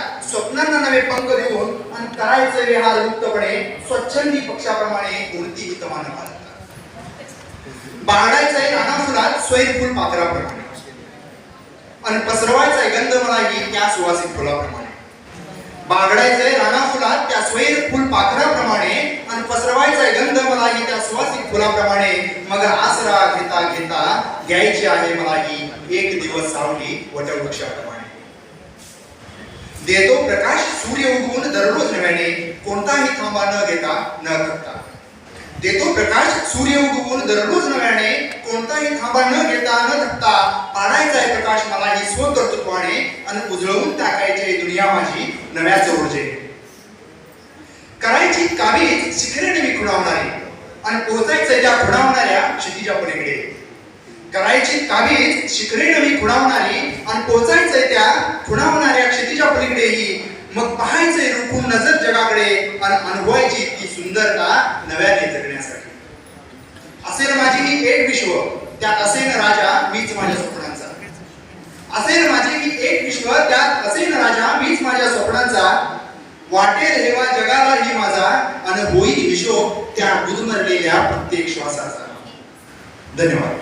आयुष्यात स्वप्नांना नवे पंख देऊन आणि करायचे विहार मुक्तपणे स्वच्छंदी पक्षाप्रमाणे कोणतीही तमान पाळतात. बाळगायचंय राणा फुलात स्वैर फुल पाखराप्रमाणे आणि पसरवायचाय गंध मलाही त्या सुवासिक फुलाप्रमाणे. बागडायचंय राणा फुलात त्या स्वैर फुल पाखराप्रमाणे आणि पसरवायचाय गंध मलाही त्या सुवासिक फुलाप्रमाणे. मग आसरा घेता घेता घ्यायची आहे मलाही एक दिवस सावली वटवृक्षाप्रमाणे. देतो प्रकाश सूर्य उगवून दररोज नव्याने कोणताही थांबा न घेता न थकता. देतो प्रकाश सूर्य उगवून दररोज नव्याने कोणताही थांबा न घेता न थकता. पाडायचाय प्रकाश मलाही स्वकर्तृत्वाने आणि उजळवून टाकायची दुनिया माझी नव्याच ऊर्जे. करायची कावीज शिखरेने मी खुणावणारी आणि पोहोचायचंय त्या खुणावणाऱ्या क्षितिजा पलीकडे. करायची कावीज शिखरेने मी खुणावणारी आणि पोहोचायचंय त्या खुणावणाऱ्या क्षितिजा पलीकडेही. मग पाहायचंय रुकून नजर जगाकडे आणि अनुभवायची ती सुंदरता नव्याने जगण्यासाठी. असेल माझी ही एक विश्व त्यात असेल राजा मीच माझ्या स्वप्नांचा. असेल माझी ही एक विश्व त्यात असेल राजा मीच माझ्या स्वप्नांचा. वाटेल हेवा जगाला ही माझा आणि होईल हिशोब त्या गुदमरलेल्या प्रत्येक श्वासाचा. धन्यवाद.